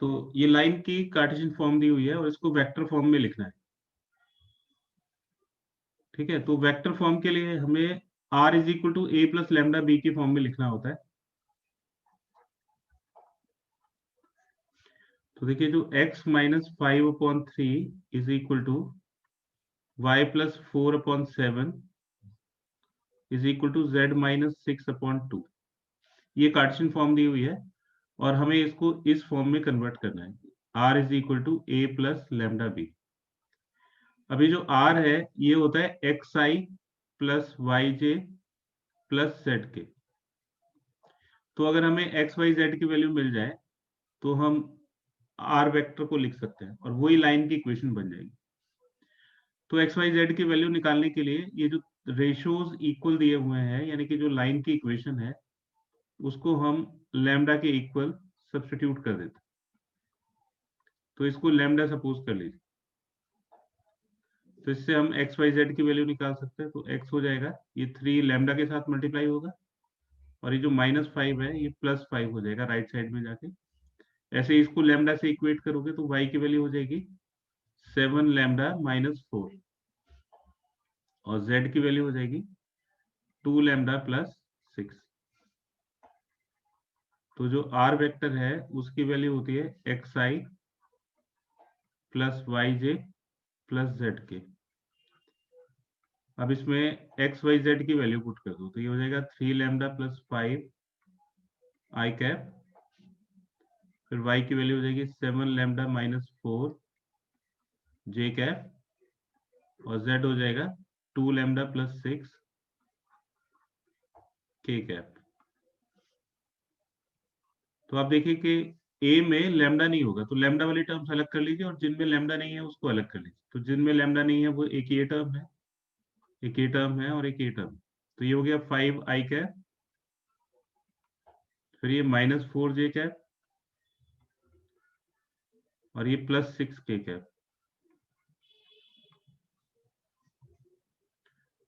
तो ये लाइन की कार्टेशियन फॉर्म दी हुई है और इसको वेक्टर फॉर्म में लिखना है। ठीक है, तो वेक्टर फॉर्म के लिए हमें r is equal to A plus lambda B की फॉर्म में लिखना होता है। तो देखिए जो x minus 5/3 is equal to y plus 4/7 is equal to z minus 6/2, ये कार्टेशियन फॉर्म दी हुई है और हमें इसको इस फॉर्म में कन्वर्ट करना है, r is equal to A plus lambda B. अभी जो r है ये होता है xi प्लस वाई जे प्लस जेड के। तो अगर हमें एक्स वाई जेड की वैल्यू मिल जाए तो हम आर वेक्टर को लिख सकते हैं और वही लाइन की इक्वेशन बन जाएगी। तो एक्स वाई जेड की वैल्यू निकालने के लिए ये जो रेशियोज इक्वल दिए हुए हैं, यानी कि जो लाइन की इक्वेशन है उसको हम लैम्डा के इक्वल सब्स्टिट्यूट कर देते हैं। तो इसको लैम्डा सपोज कर लीजिए, तो इससे हम एक्स वाई जेड की वैल्यू निकाल सकते हैं। तो एक्स हो जाएगा, ये 3 लैम्डा के साथ मल्टीप्लाई होगा और ये जो -5 है ये +5 हो जाएगा राइट साइड में जाके। ऐसे ही इसको लैम्डा से इक्वेट करोगे तो y की वैल्यू हो जाएगी 7 लैम्डा माइनस 4 और z की वैल्यू हो जाएगी 2 लैम्डा प्लस 6। तो जो r वेक्टर है उसकी वैल्यू होती है xi प्लस वाई जे प्लस जेड के। अब इसमें एक्स वाई जेड की वैल्यू पुट कर दो तो ये हो जाएगा 3 लैम्डा प्लस 5 आई कैप, फिर y की वैल्यू हो जाएगी 7 लैम्डा माइनस 4 जे कैप और z हो जाएगा 2 लैम्डा प्लस 6 के कैप। तो आप देखिए कि ए में लैम्डा नहीं होगा तो लैम्डा वाली टर्म्स अलग कर लीजिए और जिनमें लैम्डा नहीं है उसको अलग कर लीजिए। तो जिनमें लैम्डा नहीं है वो एक ये टर्म है, एक ये टर्म है और एक ये टर्म। तो ये हो गया 5 आई कैप, फिर ये -4 जे कैप और ये +6 के कैप।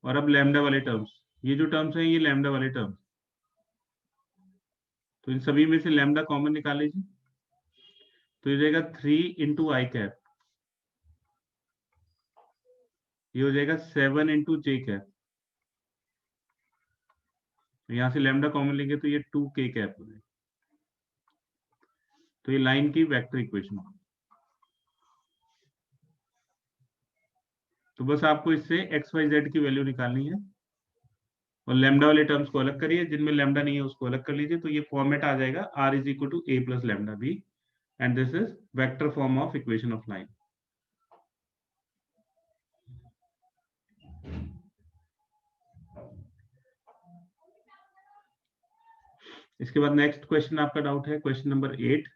और अब लैम्डा वाले टर्म्स, ये जो टर्म्स हैं ये लैम्डा वाले टर्म्स, तो इन सभी में से लैम्डा कॉमन निकाल लीजिए। तो ये जाएगा 3 इंटू आई कैप, ये हो जाएगा 7 इंटू जे कैप। यहाँ से लैम्डा कॉमन लेंगे तो ये 2 के कैप हो जाएगा। तो ये लाइन की वेक्टर इक्वेशन। तो बस आपको इससे एक्स वाई जेड की वैल्यू निकालनी है और लैम्डा वाले टर्म्स को अलग करिए, जिनमें लैम्डा नहीं है उसको अलग कर लीजिए। तो ये फॉर्मेट आ जाएगा r is equal to A plus lambda B and this is vector form of equation of line. इसके बाद नेक्स्ट क्वेश्चन आपका डाउट है question number 8।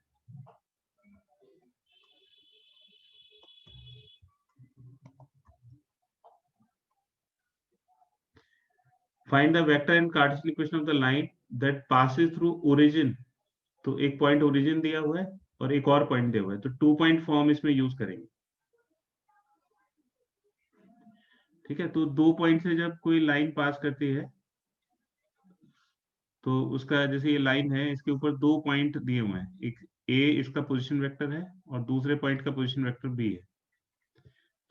Find the vector and Cartesian equation of the line that passes through origin. तो एक point origin दिया हुआ है और एक और पॉइंट दिया हुआ है, तो 2 पॉइंट फॉर्म इसमें यूज करेंगे। ठीक है, तो 2 पॉइंट से जब कोई लाइन पास करती है तो उसका, जैसे ये लाइन है इसके ऊपर 2 पॉइंट दिए हुए हैं, एक a इसका पोजीशन वेक्टर है और दूसरे पॉइंट का पोजीशन वेक्टर b है।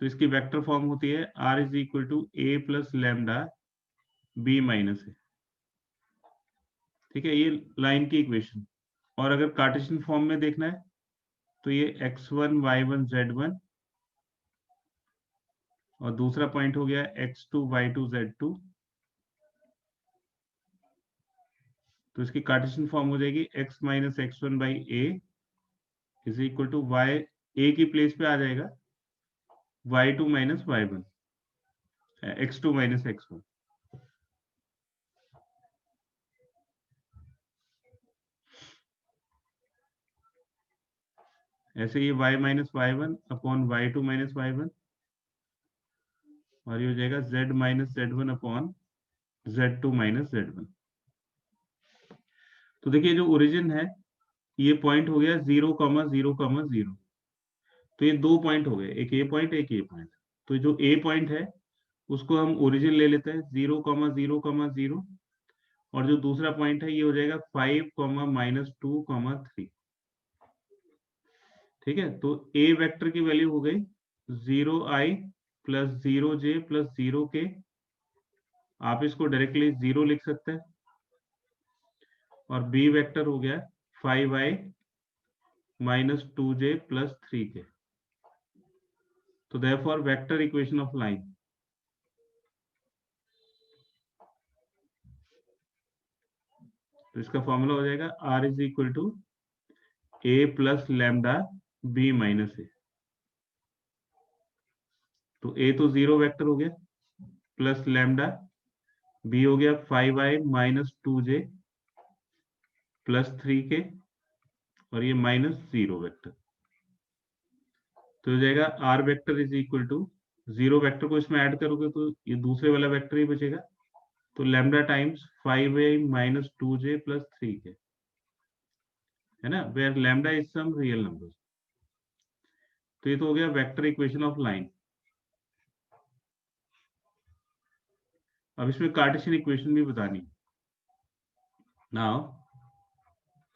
तो इसकी वेक्टर फॉर्म होती है r is equal to A plus lambda b minus a. ठीक है, ये लाइन की इक्वेशन। और अगर कार्टेशियन फॉर्म में देखना है तो ये x1 y1 z1 और दूसरा पॉइंट हो गया x2 y2 z2। तो इसकी कार्टेशियन फॉर्म हो जाएगी x minus x1 by A is equal to y, A की प्लेस पे आ जाएगा y2 minus y1, x2 minus x1। ऐसे ये y minus y1 upon y2 minus y1 और ये हो जाएगा z minus z1 upon z2 minus z1। तो देखिए जो ओरिजिन है ये पॉइंट हो गया 0,0,0। तो ये 2 पॉइंट हो गए, एक ए पॉइंट एक ए पॉइंट। तो जो ए पॉइंट है उसको हम ओरिजिन ले लेते हैं 0,0,0 और जो दूसरा पॉइंट है ये हो जाएगा 5, -2, 3। ठीक है, तो ए वेक्टर की वैल्यू हो गई 0i plus 0j plus 0k। आप इसको डायरेक्टली 0 लिख सकते हैं। और बी वेक्टर हो गया 5i minus 2j plus 3k। तो therefore vector equation of line, तो इसका फॉर्मूला हो जाएगा r is equal to a plus lambda b minus a. तो a तो 0 वेक्टर हो गया, प्लस लैम्डा, b हो गया 5i minus 2j plus 3k, और ये माइनस 0 वेक्टर। तो हो जाएगा r vector is equal to 0 vector को इसमें ऐड करोगे तो ये दूसरे वाला वेक्टर ही बचेगा, तो lambda times 5i minus 2j plus 3k, है ना, where lambda is some real number. तो ये तो हो गया वेक्टर इक्वेशन ऑफ लाइन। अब इसमें कार्टेशियन इक्वेशन भी बतानी। नाउ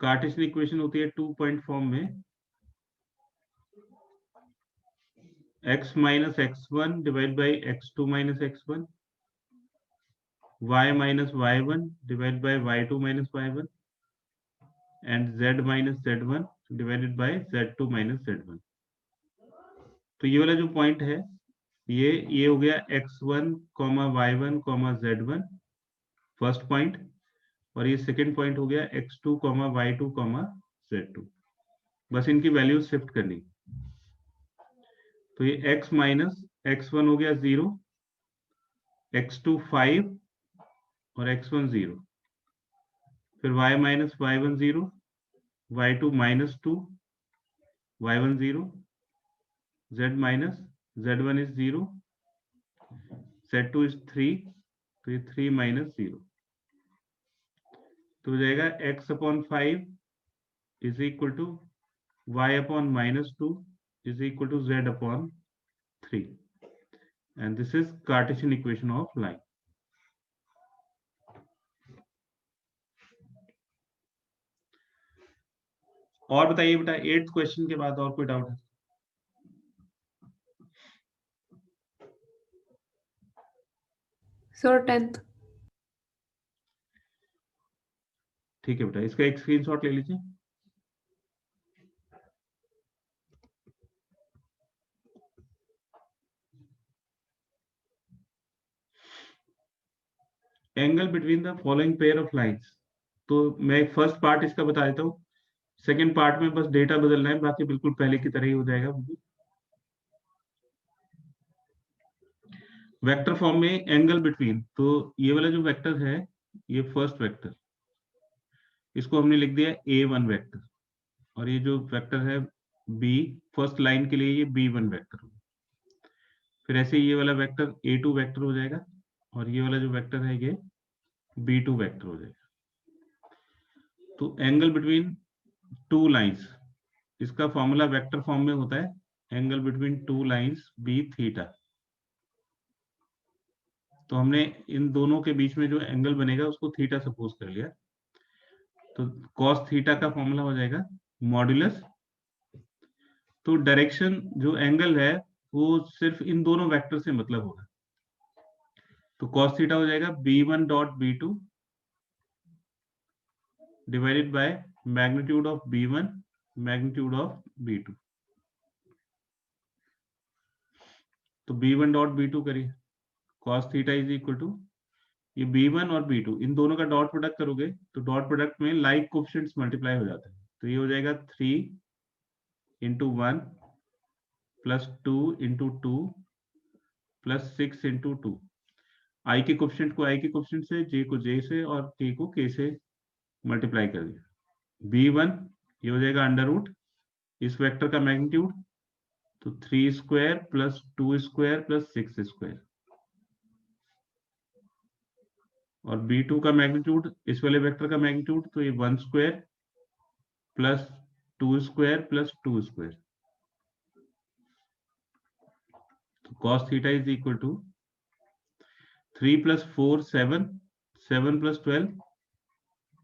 कार्टेशियन इक्वेशन होती है 2 पॉइंट फॉर्म में, x minus x1 divide by x2 minus x1, y minus y1 divide by y2 minus y1, and z minus z1 divided by z2 minus z1। तो ये वाला जो point है ये हो गया x1 y1 z1 first point, और ये सेकेंड पॉइंट हो गया x2 y2 z2। बस इनकी वैल्यू शिफ्ट करनी। तो ये x माइनस x1 हो गया 0, x2 5 और x1 0, फिर y minus y1 0, y2 minus 2, y1 0, z minus z1 is 0, z2 is 3, तो ये 3 माइनस 0। तो हो जाएगा x upon 5 is equal to y upon minus 2 is equal to z upon 3, and this is Cartesian equation of line. और बताइए बेटा, 8th question के बाद और कोई डाउट है? Sir 10th। ठीक है बेटा, इसका एक स्क्रीनशॉट ले लीजिए। Angle between the following pair of lines. तो मैं फर्स्ट पार्ट इसका बता देता हूँ, सेकेंड पार्ट में बस डेटा बदलना है, बाकी बिल्कुल पहले की तरह ही हो जाएगा। वेक्टर फॉर्म में एंगल बिटवीन, तो ये वाला जो वेक्टर है ये फर्स्ट वेक्टर, इसको हमने लिख दिया a1 वेक्टर, और ये जो वेक्टर है b फर्स्ट लाइन के लिए ये b1 वेक्टर हो। फिर ऐसे ये वाला वेक्टर a2 वेक्टर हो जाएगा, और ये वाला जो वेक्टर है ये b2 वेक्टर हो जाएगा। तो एंगल बिटवीन टू लाइंस, इसका फॉर्मूला वेक्टर फॉर्म में होता है angle between two lines be theta. तो हमने इन दोनों के बीच में जो एंगल बनेगा उसको थीटा सपोज कर लिया, तो कॉस थीटा का फॉर्मूला हो जाएगा मॉड्यूलस। तो डायरेक्शन जो एंगल है वो सिर्फ इन दोनों वेक्टर से मतलब होगा, तो कॉस थीटा हो जाएगा b1 dot b2 divided by magnitude of b1 magnitude of b2। तो b1 डॉट b2 करिए, cos theta is equal to ये b1 और b2 इन दोनों का डॉट प्रोडक्ट करोगे तो डॉट प्रोडक्ट में लाइक कोएफिशिएंट्स मल्टीप्लाई हो जाते हैं। तो ये हो जाएगा 3 into 1 plus 2 into 2 plus 6 into 2। आई के कोएफिशिएंट को आई के कोएफिशिएंट से, जे को जे से, और के को के से मल्टीप्लाई कर दिया। b1 ये हो जाएगा अंडर रूट इस वेक्टर का मैग्नीट्यूड, तो 3 square plus 2 square plus 6 square, और b2 का मैग्नीट्यूड इस वाले वेक्टर का मैग्नीट्यूड, तो ये 1 square plus 2 square plus 2 square. तो cos theta is equal to 3 plus 4 7, 7 plus 12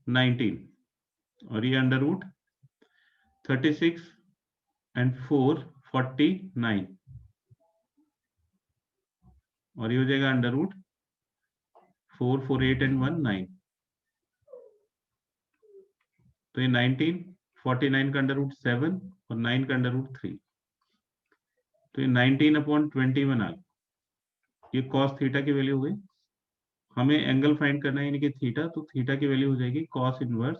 19, और ये अंडर रूट 36 एंड 449 और ये हो जाएगा अंडर रूट 4 4 8 एंड 1 9। तो ये 19 49 का अंडर रूट 7 और 9 का अंडर रूट 3। तो ये 19/21 आ गया। ये कॉस थीटा की वैल्यू हो गई। हमें एंगल फाइंड करना है यानी कि थीटा, तो थीटा की वैल्यू हो जाएगी कॉस इनवर्स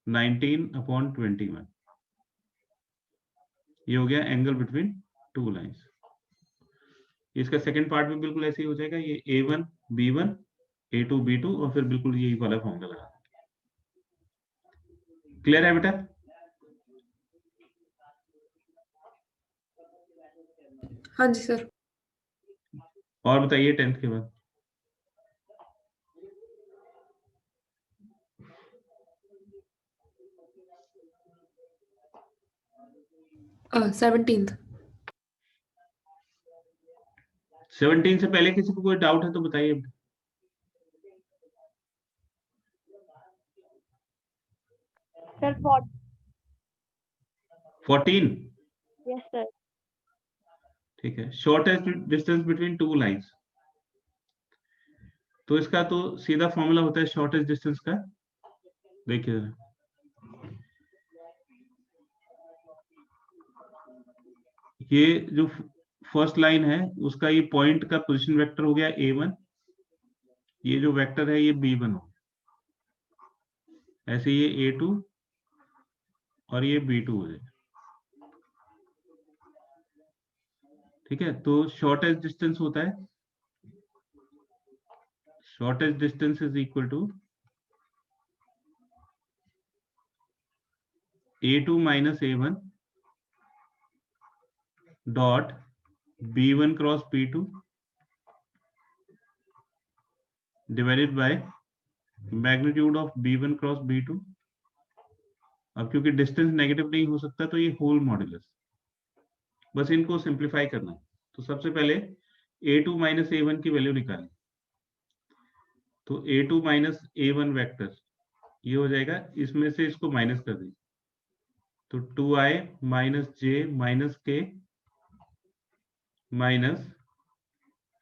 19/21। ये हो गया एंगल बिटवीन टू लाइंस। इसका सेकंड पार्ट में बिल्कुल ऐसे ही हो जाएगा, ये A1 B1 A2 B2 और फिर बिल्कुल यही वाला फॉर्मूला लगा। क्लियर है बेटा? हाँ जी सर। और बताइए 10th के बाद। सेवनटीन्थ। 17 से पहले किसी को कोई डाउट है तो बताइए। सर 14। Yes sir. ठीक है, shortest distance between two lines. तो इसका तो सीधा फॉर्मूला होता है शॉर्टेस्ट डिस्टेंस का। देखिए ये जो फर्स्ट लाइन है उसका ये पॉइंट का पोजीशन वेक्टर हो गया A1, ये जो वेक्टर है ये B1 हो गया, ऐसे ये A2 और ये B2 हो जाए। ठीक है, तो शॉर्टेस्ट डिस्टेंस होता है, shortest distance is equal to A2 minus A1 dot B1 cross B2 divided by magnitude of B1 cross B2। अब क्योंकि डिस्टेंस नेगेटिव नहीं हो सकता तो ये होल मॉड्यूलस, बस इनको सिंप्लीफाई करना है। तो सबसे पहले A2 माइनस A1 की वैल्यू निकालें। तो A2 माइनस A1 वेक्टर ये हो जाएगा, इसमें से इसको माइनस कर दीजिए। तो 2i minus j minus k minus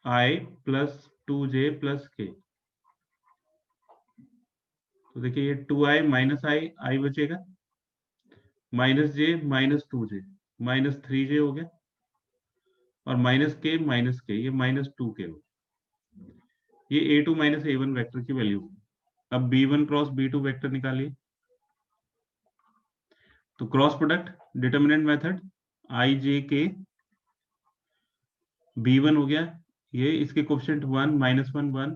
i plus 2j plus k। तो देखिए ये 2i माइनस i बचेगा, minus j minus 2j minus 3j हो गया, और माइनस के ये माइनस 2k हो। ये A2 माइनस A1 वेक्टर की वैल्यू। अब B1 क्रॉस B2 वेक्टर निकालिए। तो cross product determinant method i j k, B1 हो गया ये, इसके कोफिशिएंट 1 माइनस 1 1,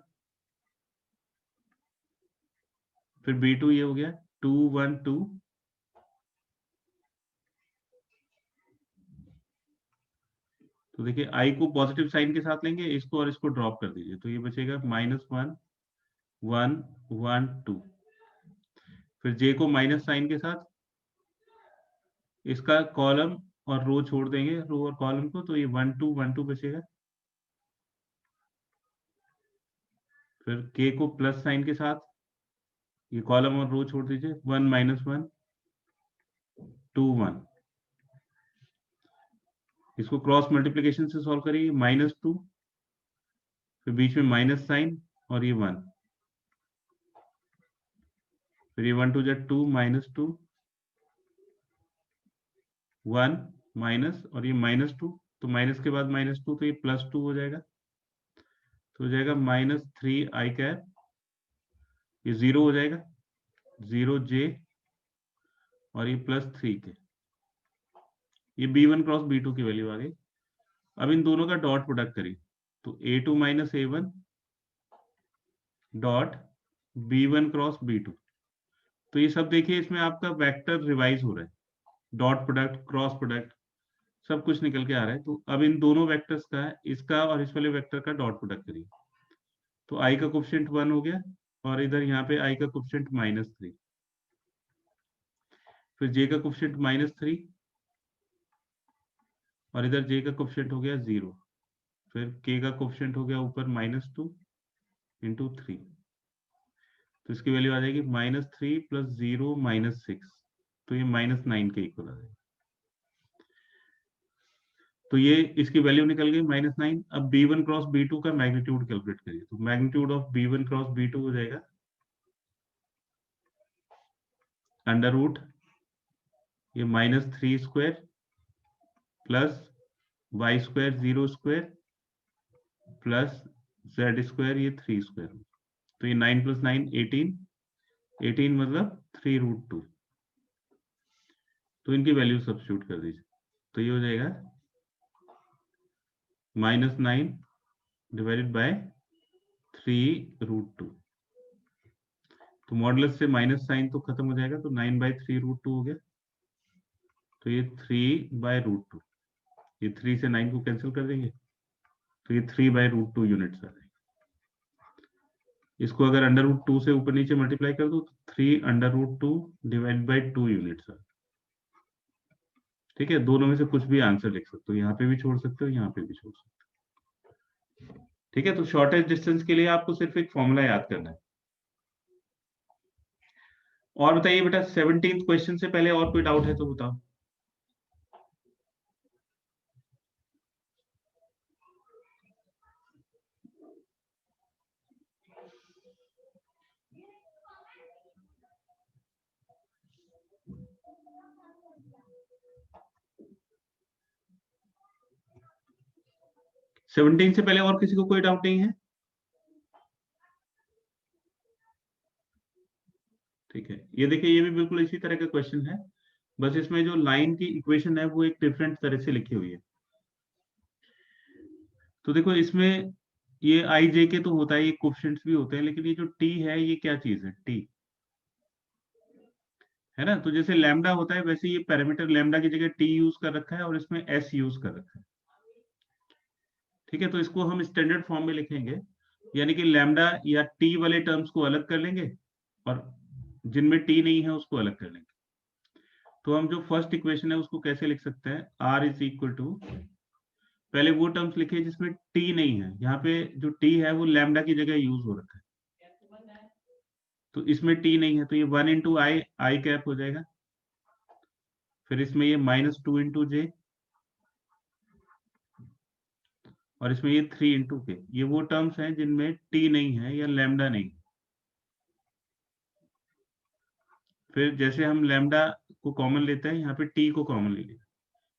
फिर B2 ये हो गया 2 1 2, तो देखिए i को पॉजिटिव साइन के साथ लेंगे, इसको और इसको ड्रॉप कर दीजिए, तो ये बचेगा माइनस 1 1 1 2। फिर j को माइनस साइन के साथ, इसका कॉलम और रो छोड़ देंगे, रो और कॉलम को, तो ये 1 2 1 2 बचेगा। फिर k को प्लस साइन के साथ, ये कॉलम और रो छोड़ दीजिए, 1 माइनस 1 2 1। इसको क्रॉस मल्टीप्लीकेशन से सॉल्व करिए, माइनस 2, फिर बीच में माइनस साइन और ये 1, फिर ये 1 2 जा 2 माइनस 2 1 माइनस और ये माइनस 2, तो माइनस के बाद माइनस 2 तो ये प्लस 2 हो जाएगा। तो हो जाएगा माइनस 3 आई कैप, ये 0 हो जाएगा, 0 j और ये प्लस 3 के। ये B1 क्रॉस B2 की वैल्यू आ गई। अब इन दोनों का डॉट प्रोडक्ट करिए, तो A2 minus A1 dot B1 cross B2। तो ये सब देखिए इसमें आपका वेक्टर रिवाइज हो रहा है, डॉट प्रोडक्ट क्रॉस प्रोडक्ट सब कुछ निकल के आ रहा है। तो अब इन दोनों वेक्टर्स का, इसका और इस वाले वेक्टर का डॉट प्रोडक्ट करिए। तो i का कोफिशिएंट 1 हो गया, और इधर यहाँ पे i का कोफिशिएंट माइनस 3, फिर j का कोफिशिएंट माइनस 3, और इधर j का कोफिशिएंट हो गया 0, फिर k का कोफिशिएंट हो गया ऊपर माइनस 2 इंटू 3। तो इसकी वैल्यू आ जाएगी माइनस 3 प्लस 0 माइनस 6, तो ये माइनस 9 के इक्वल आ जाएगा। तो ये इसकी वैल्यू निकल गई -9। अब b1 क्रॉस b2 का मैग्नीट्यूड कैलकुलेट करिए, तो magnitude of b1 cross b2 हो जाएगा अंडर रूट ये -3 square plus y square 0 square plus z square ये 3 स्क्वायर। तो ये 9 + 9 18, 18 मतलब 3√2। तो इनकी वैल्यू सब्स्टिट्यूट कर दीजिए, तो ये हो जाएगा -9 डिवाइडेड बाय 3√2। तो मॉडुलस से माइनस साइन तो खत्म हो जाएगा, तो 9/3√2 हो गया। तो ये 3/√2, ये 3 से 9 को कैंसिल कर देंगे, तो ये 3/√2 यूनिट्स आ जाएंगे। इसको अगर √2 से ऊपर नीचे मल्टीप्लाई कर दो तो 3√2 डिवाइड बाई 2 यूनिट्स आ। ठीक है, दोनों में से कुछ भी आंसर लिख सकते हो, यहाँ पे भी छोड़ सकते हो, यहाँ पे भी छोड़ सकते हो। ठीक है, तो शॉर्टेस्ट डिस्टेंस के लिए आपको सिर्फ एक फॉर्मूला याद करना है। और बताइए बेटा, 17th क्वेश्चन से पहले और कोई डाउट है तो बताओ। सेवनटीन से पहले और किसी को कोई डाउट नहीं है? ठीक है, ये देखिए, ये भी बिल्कुल इसी तरह का क्वेश्चन है, बस इसमें जो लाइन की इक्वेशन है वो एक डिफरेंट तरह से लिखी हुई है। तो देखो, इसमें ये आई जे के तो होता है, ये कोफिशिएंट्स भी होते हैं, लेकिन ये जो टी है ये क्या चीज है? टी है ना। तो जैसे लैम्डा होता है वैसे ये पैरामीटर लैम्डा की जगह टी यूज कर रखा है और इसमें एस यूज कर रखा है। ठीक है, तो इसको हम स्टैंडर्ड फॉर्म में लिखेंगे, यानी कि लैम्डा या टी वाले टर्म्स को अलग कर लेंगे और जिनमें टी नहीं है उसको अलग कर लेंगे। तो हम जो फर्स्ट इक्वेशन है उसको कैसे लिख सकते हैं? आर इज इक्वल टू, पहले वो टर्म्स लिखे जिसमें टी नहीं है। यहाँ पे जो टी है वो लैम्डा की जगह यूज हो रखा है, तो इसमें टी नहीं है, तो ये 1 × आई, आई कैप हो जाएगा। फिर इसमें ये -2 × जे, और इसमें ये 3 × के। ये वो टर्म्स हैं जिनमें टी नहीं है या लैम्डा नहीं। फिर जैसे हम लैम्डा को कॉमन लेते हैं, यहाँ पे टी को कॉमन ले लेंगे,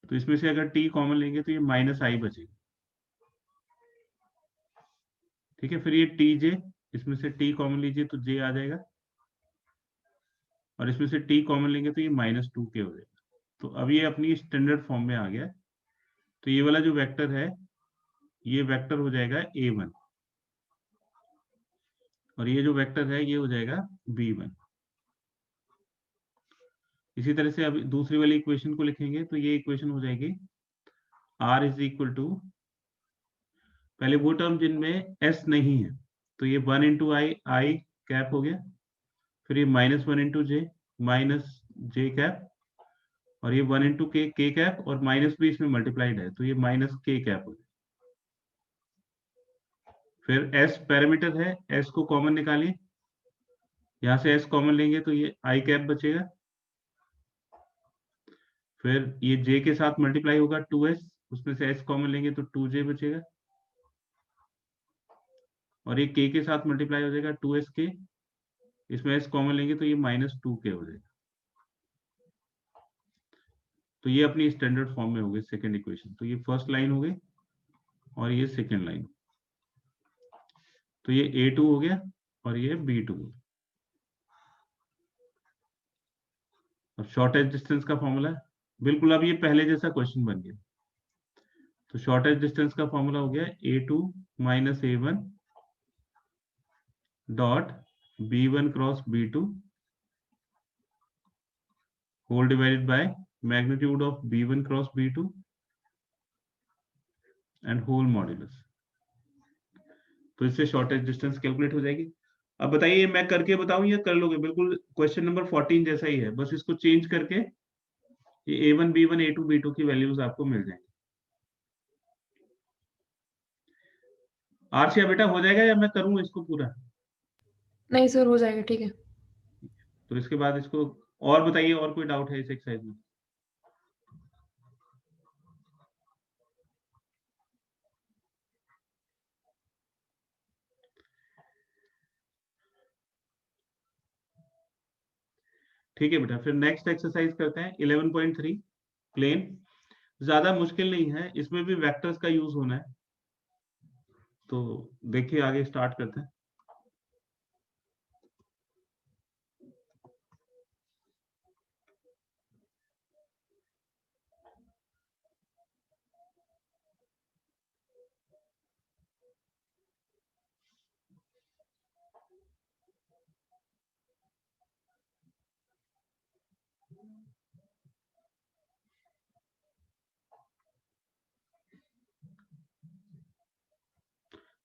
तो इसमें से अगर टी कॉमन लेंगे तो ये -i बचेगा। ठीक है, फिर ये टी जे, इसमें से टी कॉमन लीजिए तो जे आ जाएगा, और इसमें से टी कॉमन लेंगे तो ये -2 के हो जाएगा। तो अब ये अपनी स्टैंडर्ड फॉर्म में आ गया। तो ये वाला जो वेक्टर है ये वेक्टर हो जाएगा a1, और ये जो वेक्टर है ये हो जाएगा b1। इसी तरह से अब दूसरी वाली इक्वेशन को लिखेंगे, तो ये इक्वेशन हो जाएगी r इज इक्वल टू, पहले वो टर्म जिनमें s नहीं है, तो ये 1 × i, आई कैप हो गया। फिर ये -1 × j, -j कैप, और ये 1 × k कैप, और माइनस भी इसमें मल्टीप्लाइड है तो ये -k कैप हो गया। फिर s पैरामीटर है, s को कॉमन निकालिए, यहां से s कॉमन लेंगे तो ये i कैप बचेगा। फिर ये j के साथ मल्टीप्लाई होगा 2s, उसमें से s कॉमन लेंगे तो 2j बचेगा, और ये k के साथ मल्टीप्लाई हो जाएगा 2s के, इसमें s कॉमन लेंगे तो ये -2k हो जाएगा। तो ये अपनी स्टैंडर्ड फॉर्म में हो गई सेकेंड इक्वेशन। तो ये फर्स्ट लाइन हो गई और ये सेकेंड लाइन। तो ये a2 हो गया और ये b2 हो गया। अब शॉर्टेज डिस्टेंस का फॉर्मूला बिल्कुल अब ये पहले जैसा क्वेश्चन बन गया। तो शॉर्टेज डिस्टेंस का फॉर्मूला हो गया a2 - a1 dot b1 cross b2 whole divided by magnitude of b1 cross b2 and whole modulus. तो इससे शॉर्टेज डिस्टेंस कैलकुलेट हो जाएगी। अब बताइए, मैं करके बताऊं या कर लोगे? बिल्कुल क्वेश्चन नंबर 14 जैसा ही है, बस इसको चेंज करके ये a1 b1 a2 b2 की वैल्यूज आपको मिल जाएंगी। आरसिया बेटा हो जाएगा या मैं करूं इसको पूरा? नहीं सर, हो जाएगा, ठीक है। तो इसके बाद इसको और बताइए, और कोई डाउट है इस एक्सरसाइज में? ठीक है बेटा, फिर नेक्स्ट एक्सरसाइज करते हैं 11.3 प्लेन। ज्यादा मुश्किल नहीं है, इसमें भी वेक्टर्स का यूज होना है। तो देखिए आगे स्टार्ट करते हैं।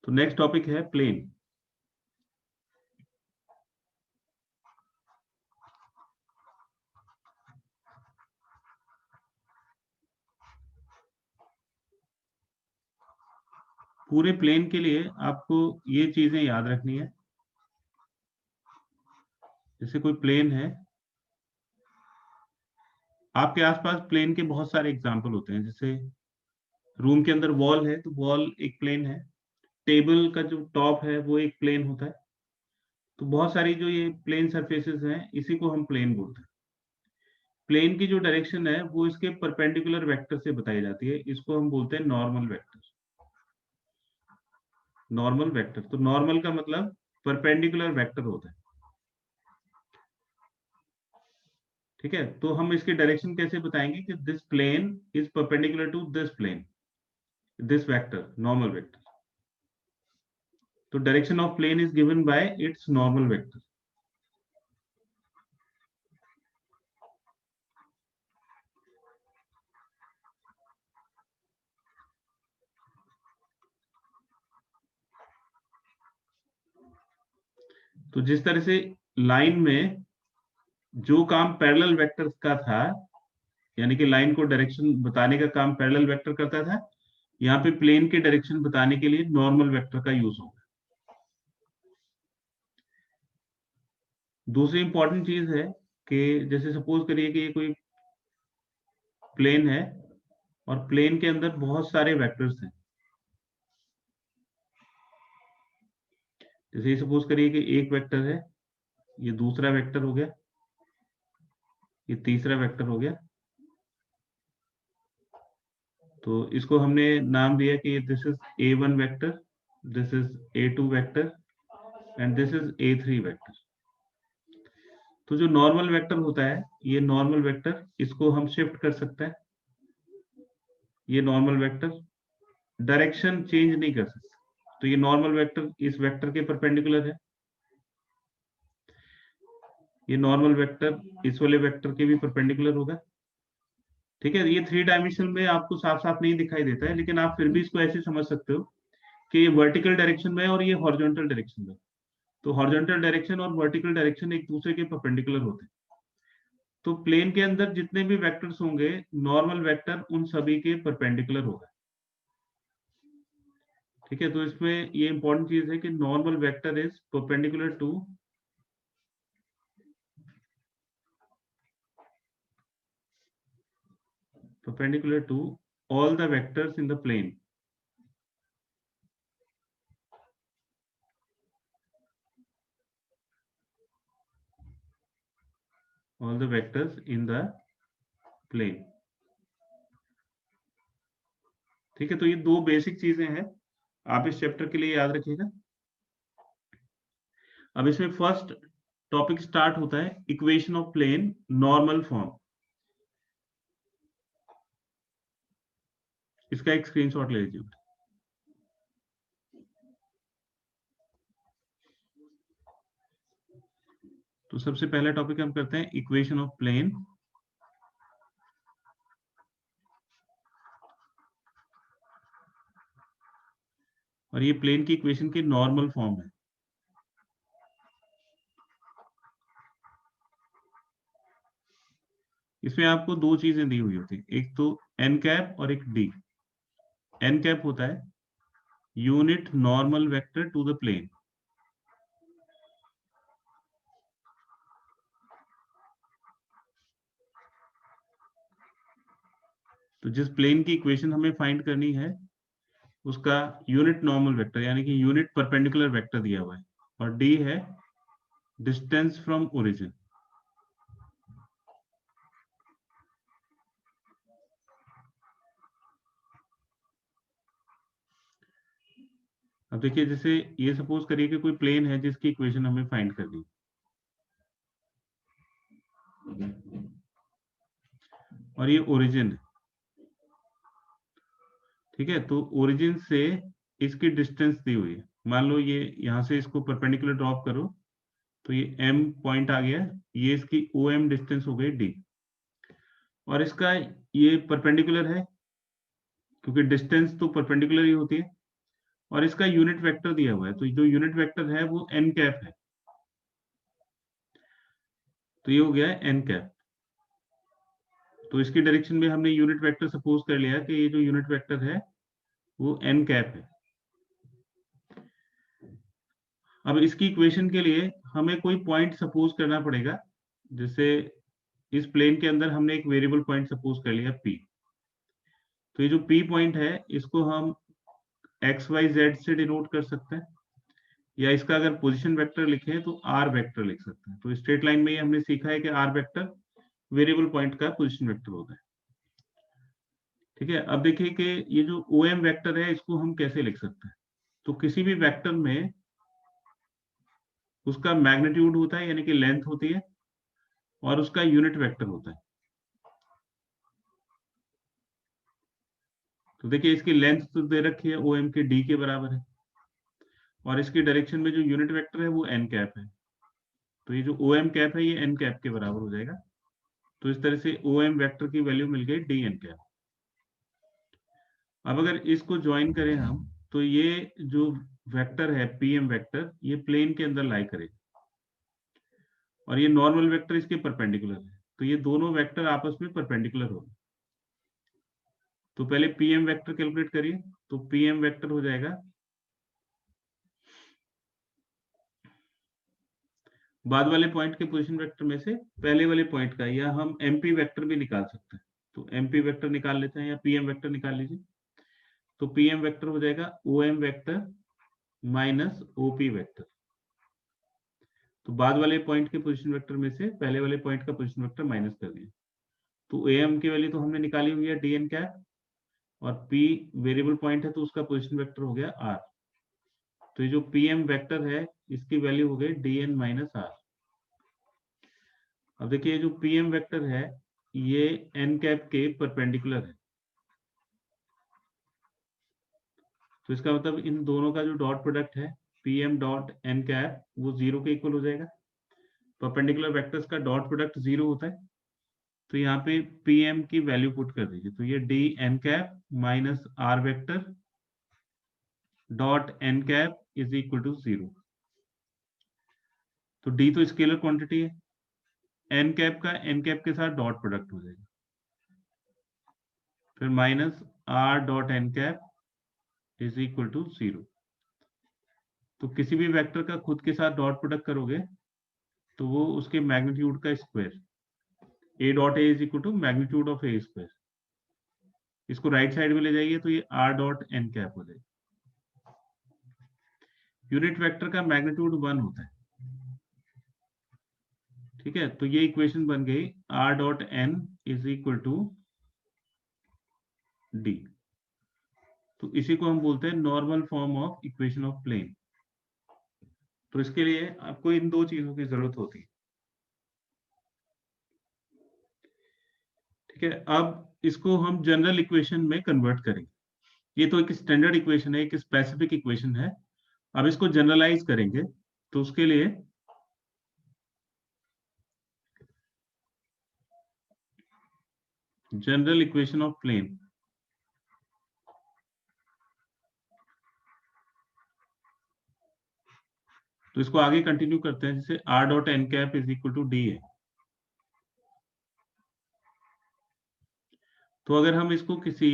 तो नेक्स्ट टॉपिक है प्लेन। पूरे प्लेन के लिए आपको ये चीजें याद रखनी है। जैसे कोई प्लेन है, आपके आसपास प्लेन के बहुत सारे एग्जांपल होते हैं। जैसे रूम के अंदर वॉल है तो वॉल एक प्लेन है, टेबल का जो टॉप है वो एक प्लेन होता है। तो बहुत सारी जो ये प्लेन सरफेसेस हैं, इसी को हम प्लेन बोलते हैं। प्लेन की जो डायरेक्शन है वो इसके परपेंडिकुलर वेक्टर से बताई जाती है, इसको हम बोलते हैं नॉर्मल वेक्टर। नॉर्मल वेक्टर, तो नॉर्मल का मतलब परपेंडिकुलर वेक्टर होता है। ठीक है, तो हम इसकी डायरेक्शन कैसे बताएंगे कि this plane is perpendicular to this plane, this vector, normal vector. तो direction of plane is given by its normal vector. तो जिस तरह से लाइन में जो काम पैरेलल वेक्टर का था, यानी कि लाइन को डायरेक्शन बताने का काम पैरेलल वेक्टर करता था, यहाँ पे प्लेन की डायरेक्शन बताने के लिए नॉर्मल वेक्टर का यूज होगा। दूसरी इंपॉर्टेंट चीज है कि जैसे सपोज करिए कि ये कोई प्लेन है और प्लेन के अंदर बहुत सारे वेक्टर्स हैं। जैसे सपोज करिए कि एक वेक्टर है, ये दूसरा वेक्टर हो गया, ये तीसरा वेक्टर हो गया। तो इसको हमने नाम दिया कि this is A1 vector, this is A2 vector and this is A3 vector. तो जो नॉर्मल वेक्टर होता है, ये नॉर्मल वेक्टर, इसको हम शिफ्ट कर सकते हैं। ये नॉर्मल वेक्टर डायरेक्शन चेंज नहीं कर सकते, तो ये नॉर्मल वेक्टर इस वेक्टर के परपेंडिकुलर है। ये नॉर्मल वेक्टर इस वाले वेक्टर के भी परपेंडिकुलर होगा। ठीक है, ये 3 डायमेंशन में आपको साफ साफ नहीं दिखाई देता है, लेकिन आप फिर भी इसको ऐसे समझ सकते हो कि ये वर्टिकल डायरेक्शन में है और ये हॉरिजॉन्टल डायरेक्शन में। तो हॉरिजॉन्टल डायरेक्शन और वर्टिकल डायरेक्शन एक दूसरे के परपेंडिकुलर होते हैं। तो प्लेन के अंदर जितने भी वेक्टर्स होंगे, नॉर्मल वेक्टर उन सभी के परपेंडिकुलर होगा। ठीक है, तो इसमें ये इंपॉर्टेंट चीज है कि normal vector is perpendicular to all the vectors in the plane. All the vectors in the plane. ठीक है, तो ये दो बेसिक चीजें हैं, आप इस चैप्टर के लिए याद रखिएगा। अब इसमें फर्स्ट टॉपिक स्टार्ट होता है equation of plane normal form. इसका एक स्क्रीनशॉट ले लीजिए। तो सबसे पहला टॉपिक हम करते हैं इक्वेशन ऑफ प्लेन। और ये प्लेन की इक्वेशन की नॉर्मल फॉर्म है। इसमें आपको दो चीजें दी हुई होती है, एक तो एन कैप और एक डी। एन कैप होता है unit normal vector to the plane. तो जिस प्लेन की इक्वेशन हमें फाइंड करनी है, उसका यूनिट नॉर्मल वेक्टर यानी कि यूनिट परपेंडिकुलर वेक्टर दिया हुआ है। और डी है डिस्टेंस फ्रॉम ओरिजिन। अब देखिए, जैसे ये सपोज करिए कि कोई प्लेन है जिसकी इक्वेशन हमें फाइंड करनी है और ये ओरिजिन है, ठीक है। तो ओरिजिन से इसकी डिस्टेंस दी हुई है, मान लो ये यहां से इसको परपेंडिकुलर ड्रॉप करो तो ये m पॉइंट आ गया, ये इसकी OM डिस्टेंस हो गई d, और इसका ये परपेंडिकुलर है क्योंकि डिस्टेंस तो परपेंडिकुलर ही होती है, और इसका यूनिट वेक्टर दिया हुआ है, तो जो यूनिट वेक्टर है वो n कैप है, तो ये हो गया n कैप। तो इसकी डायरेक्शन में हमने यूनिट वेक्टर सपोज कर लिया कि ये जो यूनिट वेक्टर है वो n कैप है। अब इसकी इक्वेशन के लिए हमें कोई पॉइंट सपोज करना पड़ेगा, जैसे इस प्लेन के अंदर हमने एक वेरिएबल पॉइंट सपोज कर लिया p। तो ये जो p पॉइंट है इसको हम x y z से डिनोट कर सकते हैं, या इसका अगर पोजीशन वेक्टर लिखें तो r वेक्टर लिख सकते हैं। तो स्ट्रेट लाइन में ये हमने सीखा है कि r वेक्टर वेरिएबल पॉइंट का पोजीशन वेक्टर होता है, ठीक है। अब देखिए कि ये जो OM वेक्टर है इसको हम कैसे लिख सकते हैं। तो किसी भी वेक्टर में उसका मैग्नीट्यूड होता है, यानी कि लेंथ होती है, और उसका यूनिट वेक्टर होता है। तो देखिए इसकी लेंथ तो दे रखी है OM के d के बराबर है, और इसकी डायरेक्शन में जो यूनिट वेक्टर है वो n कैप है, तो ये जो OM कैप है ये n कैप के बराबर हो जाएगा। तो इस तरह से OM वेक्टर की वैल्यू मिल गई dn कैप। अब अगर इसको ज्वाइन करें हम, तो ये जो वेक्टर है PM वेक्टर ये प्लेन के अंदर लाई करेगा, और ये नॉर्मल वेक्टर इसके परपेंडिकुलर है, तो ये दोनों वेक्टर आपस में परपेंडिकुलर होंगे। तो पहले PM वेक्टर कैलकुलेट करिए, तो PM वेक्टर हो जाएगा बाद वाले पॉइंट के पोजीशन वेक्टर में से पहले वाले पॉइंट का, या हम MP वेक्टर भी निकाल सकते हैं। तो MP वेक्टर निकाल लेते हैं, या PM वेक्टर निकाल लीजिए। तो PM वेक्टर हो जाएगा OM vector minus OP vector. तो बाद वाले पॉइंट के पोजीशन वेक्टर में से पहले वाले पॉइंट का पोजीशन वेक्टर माइनस कर दिया। तो AM की वैल्यू तो हमने निकाली हुई है dn कैप, और P वेरिएबल पॉइंट है तो उसका पोजीशन वेक्टर हो गया r। तो ये जो PM वेक्टर है इसकी वैल्यू हो गई dn माइनस r। अब देखिए ये जो PM वेक्टर है ये n कैप के परपेंडिकुलर है, तो इसका मतलब इन दोनों का जो डॉट प्रोडक्ट है PM डॉट n कैप वो 0 के इक्वल हो जाएगा। परपेंडिकुलर वेक्टर्स का डॉट प्रोडक्ट 0 होता है, तो यहाँ पे PM की वैल्यू पुट कर दीजिए, तो ये dn cap minus r vector dot n cap is equal to 0। तो d तो स्केलर क्वांटिटी है, n कैप का n कैप के साथ डॉट प्रोडक्ट हो जाएगा, फिर minus r dot n cap is equal to 0। तो किसी भी वेक्टर का खुद के साथ डॉट प्रोडक्ट करोगे तो वो उसके मैग्नीट्यूड का square, a dot a is equal to magnitude of a square. इसको राइट साइड में ले जाइए तो ये r डॉट n कैप हो जाएगा। यूनिट वेक्टर का मैग्नीट्यूड 1 होता है, ठीक है। तो ये इक्वेशन बन गई r dot n is equal to d। तो इसी को हम बोलते हैं normal form of equation of plane. तो इसके लिए आपको इन दो चीजों की जरूरत होती है, ठीक है। अब इसको हम जनरल इक्वेशन में कन्वर्ट करेंगे। ये तो एक स्टैंडर्ड इक्वेशन है, एक स्पेसिफिक इक्वेशन है। अब इसको जनरलाइज करेंगे, तो उसके लिए जनरल इक्वेशन ऑफ प्लेन, तो इसको आगे कंटिन्यू करते हैं, जैसे r dot n cap is equal to d है। तो अगर हम इसको किसी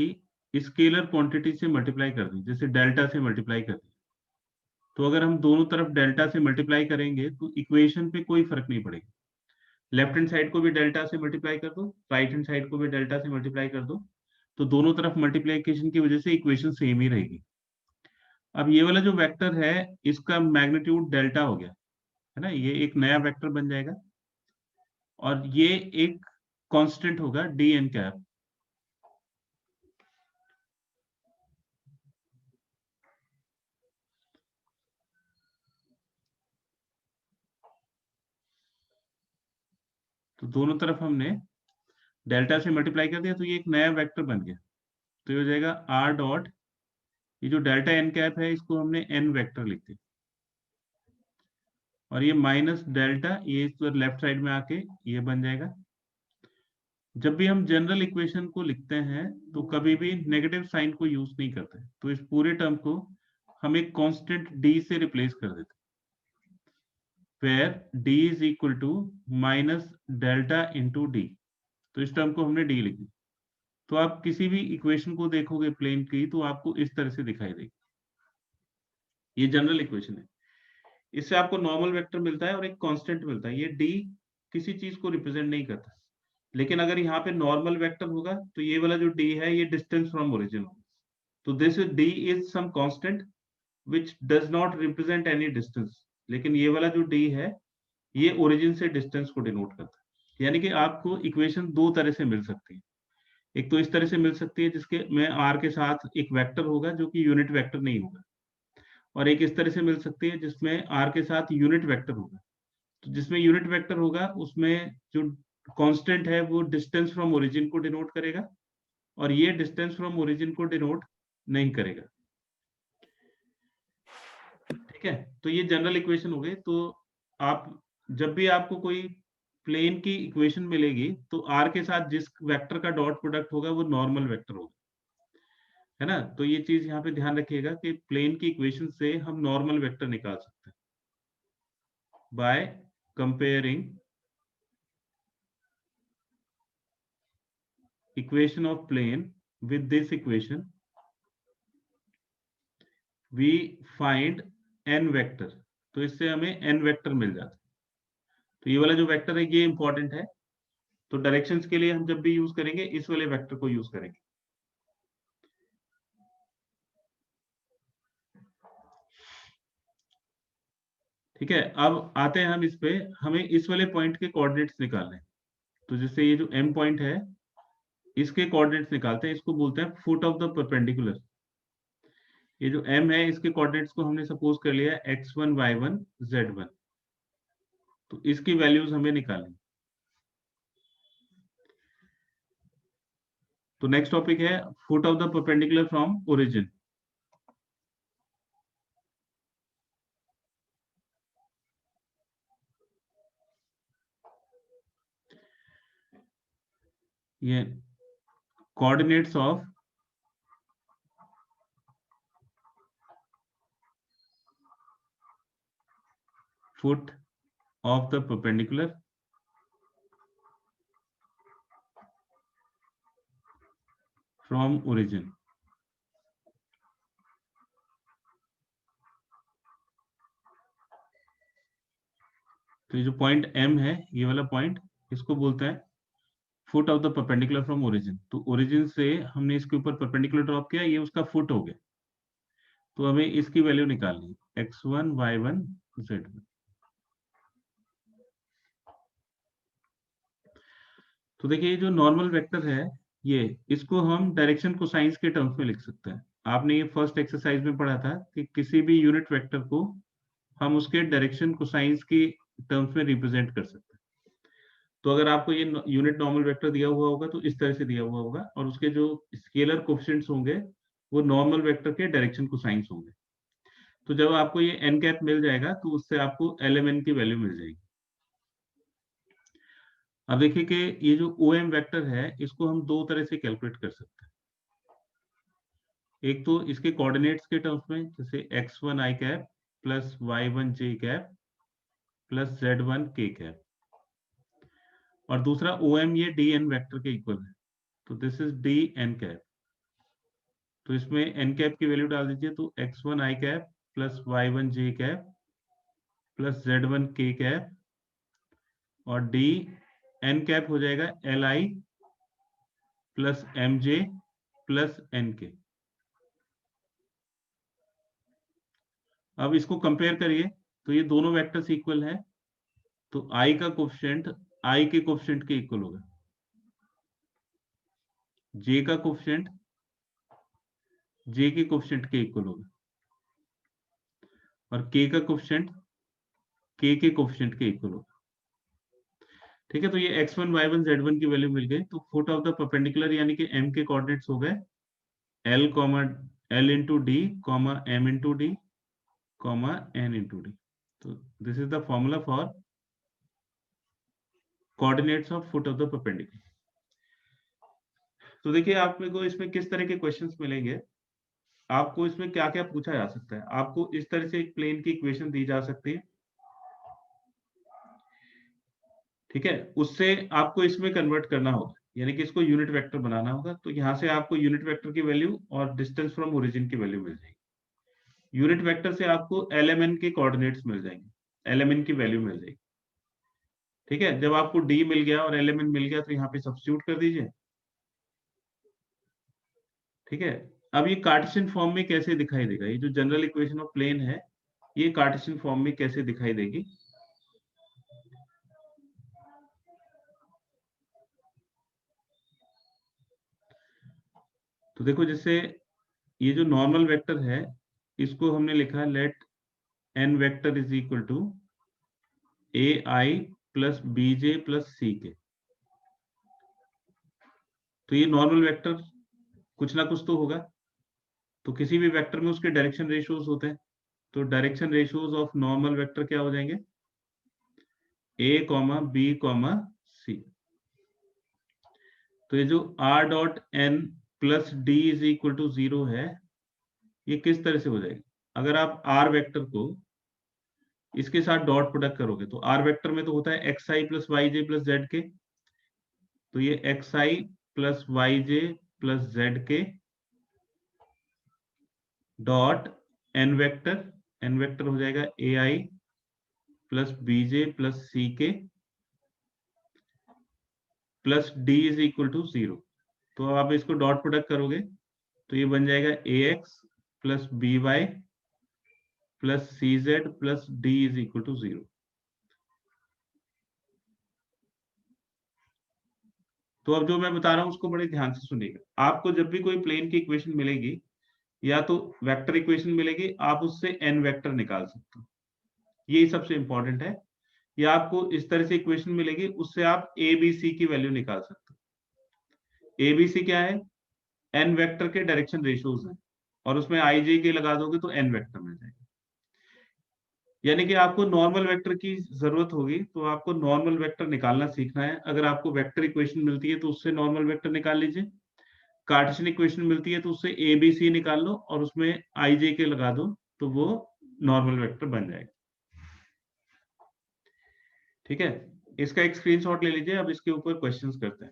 स्केलर क्वांटिटी से मल्टीप्लाई कर दें, जैसे डेल्टा से मल्टीप्लाई कर दें, तो अगर हम दोनों तरफ डेल्टा से मल्टीप्लाई करेंगे तो इक्वेशन पे कोई फर्क नहीं पड़ेगा। लेफ्ट हैंड साइड को भी डेल्टा से मल्टीप्लाई कर दो, राइट हैंड साइड को भी डेल्टा से मल्टीप्लाई कर दो, तो दोनों तरफ मल्टीप्लीकेशन की वजह से इक्वेशन सेम ही रहेगी। अब ये वाला जो वेक्टर है इसका मैग्नीट्यूड डेल्टा हो गया है ना, ये एक नया वेक्टर बन जाएगा, और ये एक कांस्टेंट होगा dn कैप। तो दोनों तरफ हमने डेल्टा से मल्टीप्लाई कर दिया, तो ये एक नया वेक्टर बन गया। तो ये हो जाएगा आर डॉट, ये जो डेल्टा एन कैप है इसको हमने एन वेक्टर लिख दिया, और ये माइनस डेल्टा, ये इस लेफ्ट साइड में आके ये बन जाएगा। जब भी हम जनरल इक्वेशन को लिखते हैं तो कभी भी नेगेटिव साइन को यूज नहीं करते, तो इस पूरे टर्म को हम एक कांस्टेंट डी से रिप्लेस कर देते, where D is equal to minus delta into D. तो इस टर्म को हमने डी लिख दिया। तो आप किसी भी इक्वेशन को देखोगे प्लेन की, तो आपको इस तरह से दिखाई देगी। ये जनरल इक्वेशन है। इससे आपको नॉर्मल वेक्टर मिलता है और एक कांस्टेंट मिलता है। ये डी किसी चीज को रिप्रेजेंट नहीं करता, लेकिन अगर यहाँ पे नॉर्मल वेक्टर होगा तो ये वाला जो डी है ये डिस्टेंस फ्रॉम ओरिजिन होगा। तो this d is some constant which does not represent any distance, लेकिन ये वाला जो डी है ये ओरिजिन से डिस्टेंस को डिनोट करता है। यानी कि आपको इक्वेशन दो तरह से मिल सकती है। एक तो इस तरह से मिल सकती है जिसके में आर के साथ एक वेक्टर होगा जो कि यूनिट वेक्टर नहीं होगा, और एक इस तरह से मिल सकती है जिसमें आर के साथ यूनिट वेक्टर होगा। तो जिसमें यूनिट वेक्टर होगा उसमें जो कांस्टेंट है वो डिस्टेंस फ्रॉम ओरिजिन को डिनोट करेगा, और ये डिस्टेंस फ्रॉम ओरिजिन को डिनोट नहीं करेगा। ठीक है, तो ये जनरल इक्वेशन हो गई। तो आप जब भी आपको कोई प्लेन की इक्वेशन मिलेगी तो आर के साथ जिस वेक्टर का डॉट प्रोडक्ट होगा वो नॉर्मल वेक्टर होगा, है ना। तो ये चीज यहाँ पे ध्यान रखिएगा कि प्लेन की इक्वेशन से हम नॉर्मल वेक्टर निकाल सकते हैं by comparing equation of plane with this equation, we find n vector। तो इससे हमें n वेक्टर मिल जाता है। तो ये वाला जो वेक्टर है ये इंपॉर्टेंट है। तो डायरेक्शंस के लिए हम जब भी यूज करेंगे इस वाले वेक्टर को यूज करेंगे। ठीक है, अब आते हैं हम इस पे, हमें इस वाले पॉइंट के कोऑर्डिनेट्स निकालने हैं। तो जैसे ये जो m पॉइंट है इसके कोऑर्डिनेट्स निकालते हैं, इसको बोलते हैं फुट ऑफ द परपेंडिकुलर। ये जो m है इसके कोऑर्डिनेट्स को हमने सपोज कर लिया x1 y1 z1। तो इसकी वैल्यूज हमें निकालनी। तो नेक्स्ट टॉपिक है foot of the perpendicular from origin. ये coordinates of foot of the perpendicular from origin. तो ये जो पॉइंट M है ये वाला पॉइंट, इसको बोलते हैं foot of the perpendicular from origin. तो ओरिजिन से हमने इसके ऊपर परपेंडिकुलर ड्रॉप किया, ये उसका फुट हो गया। तो हमें इसकी वैल्यू निकालनी है x1 y1 z1। तो देखिए ये जो नॉर्मल वेक्टर है ये, इसको हम डायरेक्शन कोसाइंस के टर्म्स में लिख सकते हैं। आपने ये फर्स्ट एक्सरसाइज में पढ़ा था कि किसी भी यूनिट वेक्टर को हम उसके डायरेक्शन कोसाइंस की टर्म्स में रिप्रेजेंट कर सकते हैं। तो अगर आपको ये यूनिट नॉर्मल वेक्टर दिया हुआ होगा तो इस तरह से दिया हुआ होगा, और उसके जो स्केलर कोएफिशिएंट्स होंगे वो नॉर्मल वेक्टर के डायरेक्शन कोसाइंस होंगे। तो जब आपको ये n कैप मिल जाएगा तो उससे आपको lmn की वैल्यू मिल जाएगी। अब देखिए कि ये जो OM वेक्टर है इसको हम दो तरह से कैलकुलेट कर सकते हैं। एक तो इसके कोऑर्डिनेट्स के टर्म्स में, जैसे x1 i cap plus y1 j cap plus z1 k cap, और दूसरा OM ये dn वेक्टर के इक्वल है। तो दिस इज dn कैप। तो इसमें n कैप की वैल्यू डाल दीजिए, तो x1 i cap plus y1 j cap plus z1 k cap, और d n कैप हो जाएगा li plus mj plus nk। अब इसको कंपेयर करिए तो ये दोनों वेक्टर्स इक्वल हैं, तो i का कोफिशिएंट i के कोफिशिएंट के इक्वल होगा, j का कोफिशिएंट j के कोफिशिएंट के इक्वल होगा, और k का कोफिशिएंट k के कोफिशिएंट के इक्वल होगा। ठीक है, तो ये x1 y1 z1 की वैल्यू मिल गई। तो फुट ऑफ द परपेंडिकुलर यानी कि m के कोऑर्डिनेट्स हो गए l into d m into d n into D. तो this is the formula for coordinates of foot of the perpendicular. तो देखिए आप मेरे को इसमें किस तरह के क्वेश्चंस मिलेंगे। आपको इसमें क्या क्या पूछा जा सकता है। आपको इस तरह से एक प्लेन की इक्वेशन दी जा सकती है, ठीक है, उससे आपको इसमें कन्वर्ट करना होगा, यानी कि इसको यूनिट वेक्टर बनाना होगा। तो यहाँ से आपको यूनिट वेक्टर की वैल्यू और डिस्टेंस फ्रॉम ओरिजिन की वैल्यू मिल जाएगी। यूनिट वेक्टर से आपको एलएमएन के कोऑर्डिनेट्स मिल जाएंगे, एलएमएन की वैल्यू मिल जाएगी। ठीक है, जब आपको डी मिल गया और एलएमएन मिल गया तो यहाँ पे सब्स्टिट्यूट कर दीजिए। ठीक है, अब ये कार्टेशियन फॉर्म में कैसे दिखाई देगा, ये जो जनरल इक्वेशन ऑफ प्लेन है ये कार्टेशियन फॉर्म में कैसे दिखाई देगी। तो देखो, जैसे ये जो नॉर्मल वेक्टर है इसको हमने लिखा let n vector is equal to a i plus b j plus c k. तो ये नॉर्मल वेक्टर कुछ ना कुछ तो होगा, तो किसी भी वेक्टर में उसके डायरेक्शन रेशियोज होते हैं। तो direction ratios of normal vector क्या हो जाएंगे, a comma b comma c. तो ये जो r dot n plus d is equal to 0 है, ये किस तरह से हो जाएगा। अगर आप आर वेक्टर को इसके साथ डॉट प्रोडक्ट करोगे तो आर वेक्टर में तो होता है x i plus Y J plus Z के। तो ये x i plus Y J plus Z k dot n vector हो जाएगा a i plus b j plus c k plus d is equal to 0। तो आप इसको dot product करोगे तो ये बन जाएगा a x plus b y plus c z plus d is equal to 0। तो अब जो मैं बता रहा हूं उसको बड़े ध्यान से सुनिएगा। आपको जब भी कोई प्लेन की इक्वेशन मिलेगी या तो वेक्टर इक्वेशन मिलेगी, आप उससे एन वेक्टर निकाल सकते हो, यही सबसे इंपॉर्टेंट है। या आपको इस तरह से इक्वेशन मिलेगी उससे आप ए बी सी की वैल्यू निकाल सकते हो। ए बी सी क्या है, एन वेक्टर के डायरेक्शन रेशियोज हैं, और उसमें आई जे के लगा दोगे तो एन वेक्टर मिल जाएगा। यानी कि आपको नॉर्मल वेक्टर की जरूरत होगी तो आपको नॉर्मल वेक्टर निकालना सीखना है। अगर आपको वेक्टर इक्वेशन मिलती है तो उससे नॉर्मल वेक्टर निकाल लीजिए। कार्टेशियन इक्वेशन मिलती है तो उससे ए बी सी निकाल लो और उसमें आई जे के लगा दो, तो वो नॉर्मल वेक्टर बन जाएगा। ठीक है, इसका एक स्क्रीनशॉट ले लीजिए। अब इसके ऊपर क्वेश्चंस करते हैं।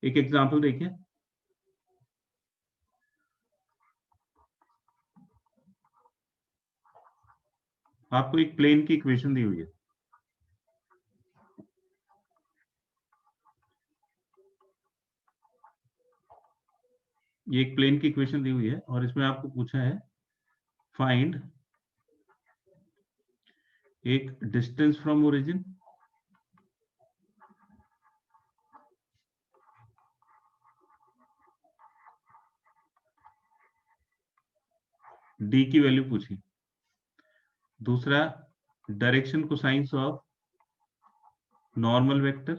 एक एग्जांपल देखिए। आपको एक प्लेन की इक्वेशन दी हुई है, ये एक प्लेन की इक्वेशन दी हुई है और इसमें आपको पूछा है फाइंड एक डिस्टेंस फ्रॉम ओरिजिन, डी की वैल्यू पूछी। दूसरा direction cosines of normal vector,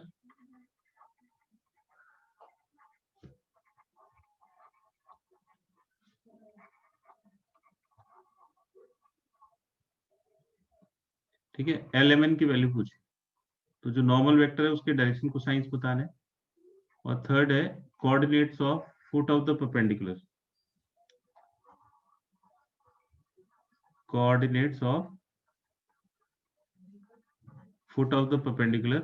ठीक है, एलएमएन की वैल्यू पूछी। तो जो नॉर्मल वेक्टर है उसके डायरेक्शन कोसाइंस बताने। और थर्ड है coordinates of foot of the perpendicular, coordinates of foot of the perpendicular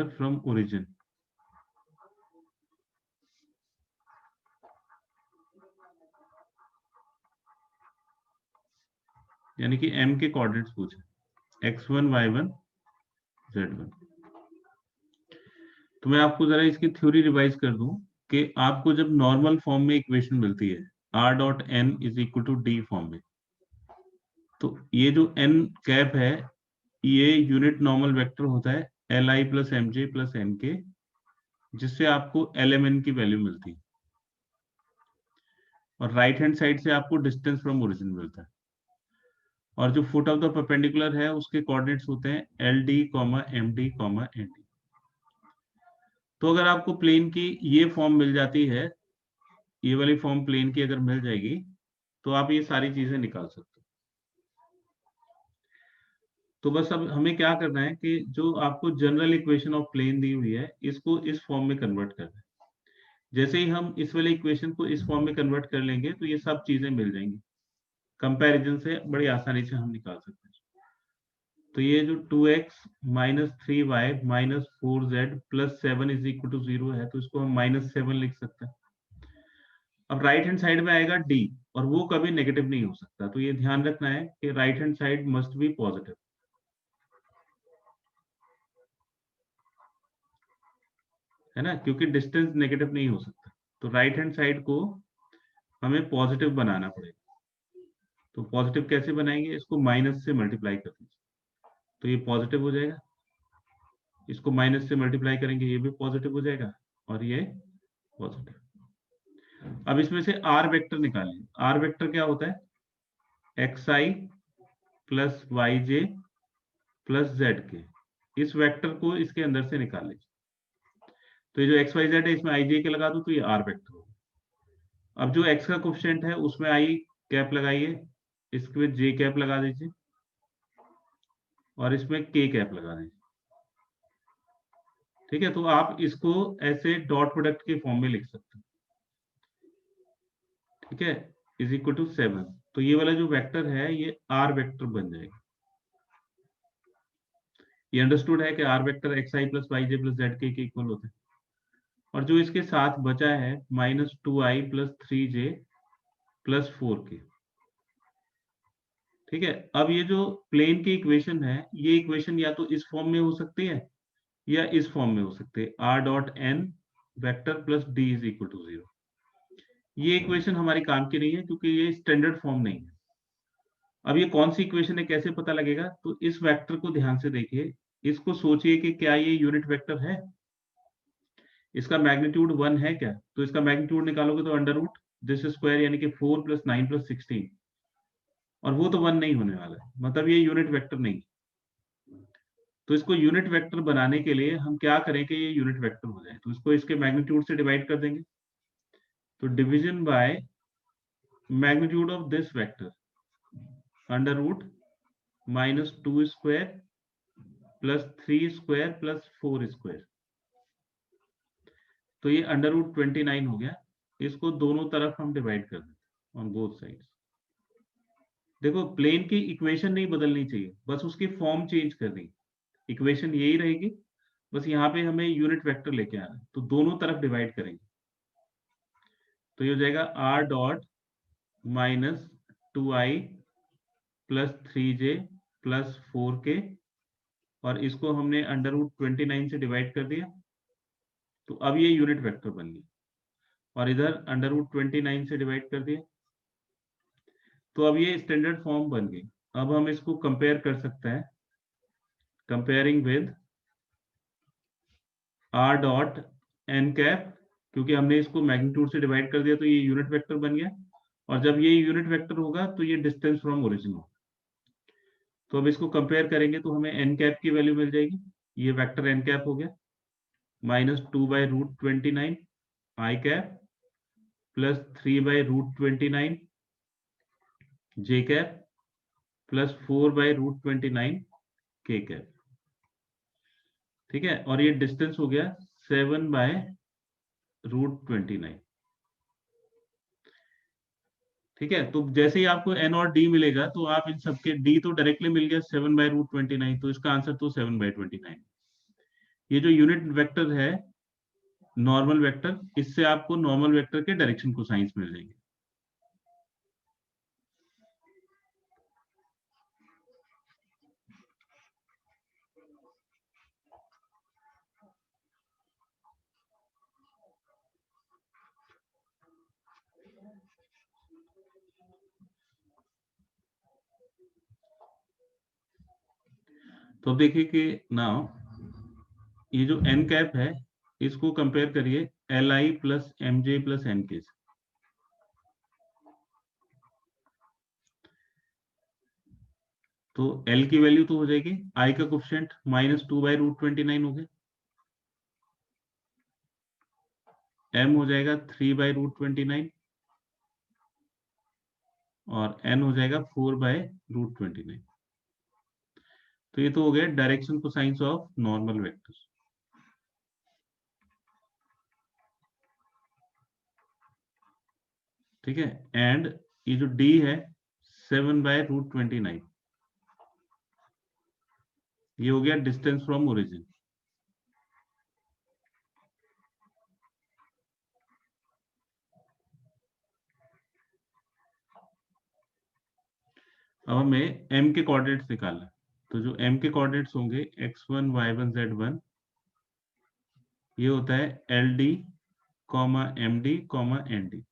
from origin. यानी कि m के कोऑर्डिनेट्स पूछे x1 y1 z1। तो मैं आपको जरा इसकी थ्योरी रिवाइज कर दूं कि आपको जब नॉर्मल फॉर्म में इक्वेशन मिलती है r dot n is equal to d form में। तो ये जो एन कैप है ये यूनिट नॉर्मल वेक्टर होता है l i plus m j plus n k, जिससे आपको एल एम एन की वैल्यू मिलती है, और राइट हैंड साइड से आपको डिस्टेंस फ्रॉम ओरिजिन मिलता है। और जो फुट ऑफ द परपेंडिकुलर है उसके कोऑर्डिनेट्स होते हैं l d comma m d comma n d. तो अगर आपको प्लेन की ये फॉर्म मिल जाती है, ये वाली फॉर्म प्लेन की अगर मिल जाएगी, तो आप ये सारी चीजें निकाल सकते हो। तो बस अब हमें क्या करना है कि जो आपको जनरल इक्वेशन ऑफ प्लेन दी हुई है इसको इस फॉर्म में कन्वर्ट करना है। जैसे ही हम इस वाले इक्वेशन को इस फॉर्म में कन्वर्ट कर लेंगे तो ये सब चीजें मिल जाएंगी, कंपैरिजन से बड़ी आसानी से हम निकाल सकते हैं। तो ये जो 2x minus 3y minus 4z plus 7 is equal to 0 है, तो इसको हम -7 लिख सकते हैं। अब राइट हैंड साइड में आएगा d, और वो कभी नेगेटिव नहीं हो सकता, तो ये ध्यान रखना है कि right hand side must be positive, है ना, क्योंकि डिस्टेंस नेगेटिव नहीं हो सकता। तो राइट हैंड साइड को हमें पॉजिटिव बनाना पड़ेगा। तो पॉजिटिव कैसे बनाएंगे, इसको माइनस से मल्टीप्लाई कर दीजिए तो ये पॉजिटिव हो जाएगा, इसको माइनस से मल्टीप्लाई करेंगे ये भी पॉजिटिव हो जाएगा, और ये पॉजिटिव। अब इसमें से आर वेक्टर निकालें। आर वेक्टर क्या होता है, x i plus Y J plus Z के, इस वेक्टर को इसके अंदर से निकाल लीजिए। तो ये जो एक्स वाई जेड है इसमें आई जे के लगा दो तो ये आर वेक्टर होगा। अब जो एक्स का कोफिशिएंट है उसमें आई कैप लगाइए, इसमें जे कैप लगा दीजिए, और इसमें के कैप लगा दीजिए। ठीक है, तो आप इसको ऐसे डॉट प्रोडक्ट के फॉर्म में लिख सकते हैं। ठीक है, इज इक्वल टू 7। तो ये वाला जो वेक्टर है ये आर वेक्टर बन जाएगा। ये अंडरस्टूड है कि r vector x i plus Y J plus Z k equal होते हैं। और जो इसके साथ बचा है -2i plus 3j plus 4k। ठीक है, अब ये जो प्लेन की इक्वेशन है ये इक्वेशन या तो इस फॉर्म में हो सकती है या इस फॉर्म में हो सकती है, r dot n vector plus d is equal to 0। ये इक्वेशन हमारी काम की नहीं है क्योंकि ये स्टैंडर्ड फॉर्म नहीं है। अब ये कौन सी इक्वेशन है कैसे पता लगेगा, तो इस वेक्टर को ध्यान से देखिए, इसको सोचिए कि क्या ये यूनिट वेक्टर है, इसका मैग्नीट्यूड 1 है क्या, तो इसका मैग्नीट्यूड निकालोगे तो अंडर रूट दिस स्क्वायर यानी कि 4 + 9 + 16, और वो तो 1 नहीं होने वाला है, मतलब ये यूनिट वेक्टर नहीं। तो इसको यूनिट वेक्टर बनाने के लिए हम क्या करें कि ये यूनिट वेक्टर हो जाए, तो इसको इसके मैग्नीट्यूड से डिवाइड कर देंगे। तो division by magnitude of this vector under root -2 square plus 3 square plus 4 square, तो ये अंडर रूट 29 हो गया। इसको दोनों तरफ हम डिवाइड कर देते ऑन बोथ साइड्स। देखो प्लेन की इक्वेशन नहीं बदलनी चाहिए, बस उसकी फॉर्म चेंज करनी, इक्वेशन यही रहेगी, बस यहाँ पे हमें यूनिट वेक्टर लेके आना है, तो दोनों तरफ डिवाइड करेंगे। तो ये हो जाएगा r dot -2i plus 3j plus 4k, और इसको हमने अंडर रूट 29 से डिवाइड कर दिया, तो अब ये यूनिट वेक्टर बन गई, और इधर अंडर रूट 29 से डिवाइड कर दिया, तो अब ये स्टैंडर्ड फॉर्म बन गई। अब हम इसको कंपेयर कर सकते हैं, comparing with r dot n cap, क्योंकि हमने इसको मैग्नीट्यूड से डिवाइड कर दिया तो ये यूनिट वेक्टर बन गया, और जब ये यूनिट वेक्टर होगा तो ये डिस्टेंस फ्रॉम ओरिजिन होगा। तो अब इसको कंपेयर करेंगे तो हमें एन कैप की वैल्यू मिल जाएगी, ये वेक्टर एन कैप हो गया -2/√29 आई कैप प्लस 3/√29 जे कैप प्लस 4/√29 के कैप। ठीक है, और ये डिस्टेंस हो गया 7/√29। ठीक है, तो जैसे ही आपको एन और डी मिलेगा तो आप इन सबके, डी तो डायरेक्टली मिल गया 7/√29, तो इसका आंसर तो 7/29। ये जो यूनिट वेक्टर है नॉर्मल वेक्टर, इससे आपको नॉर्मल वेक्टर के डायरेक्शन कोसाइंस मिल जाएंगे। तो अब देखिए कि नाउ ये जो एन कैप है इसको कंपेयर करिए l i plus m j plus n k से। तो एल की वैल्यू तो हो जाएगी आई का कोफिशिएंट -2/√29 हो गया, एम हो जाएगा 3/√29 और एन हो जाएगा 4/√29। तो ये तो हो गया direction cosines of normal vector. ठीक है, एंड ये जो डी है 7/√29, ये हो गया डिस्टेंस फ्रॉम ओरिजिन। अब हमें m के कोऑर्डिनेट्स निकालना है। तो जो m के कोऑर्डिनेट्स होंगे x1 y1 z1, ये होता है LD, MD, ND।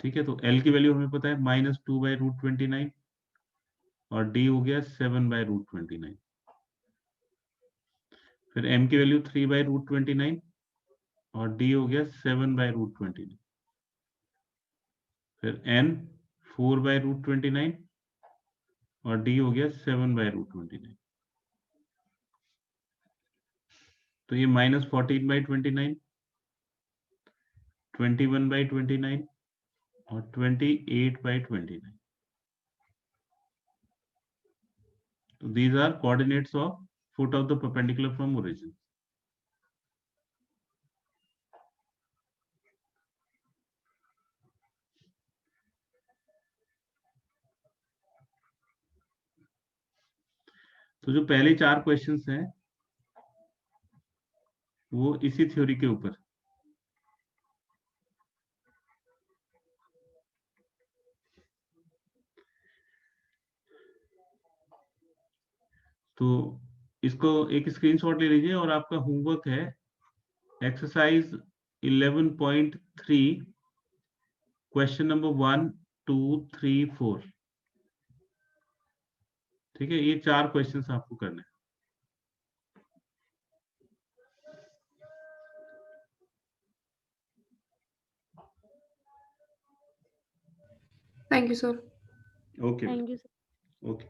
ठीक है, तो L की वैल्यू हमें पता है -2/√29 और D हो गया 7/√29। फिर m की वैल्यू 3/√29 और D हो गया 7/√29। फिर n 4/√29 और D हो गया 7/√29। तो ये -14/29, 21/29 और 28/29। So these are coordinates of foot of the perpendicular from origin. तो जो पहले 4 क्वेश्चंस हैं वो इसी थ्योरी के ऊपर। तो इसको एक स्क्रीनशॉट ले लीजिए और आपका होमवर्क है एक्सरसाइज 11.3 क्वेश्चन नंबर 1, 2, 3, 4। ठीक है, ये 4 क्वेश्चंस आपको करने हैं। Thank you sir. Okay thank you. Okay.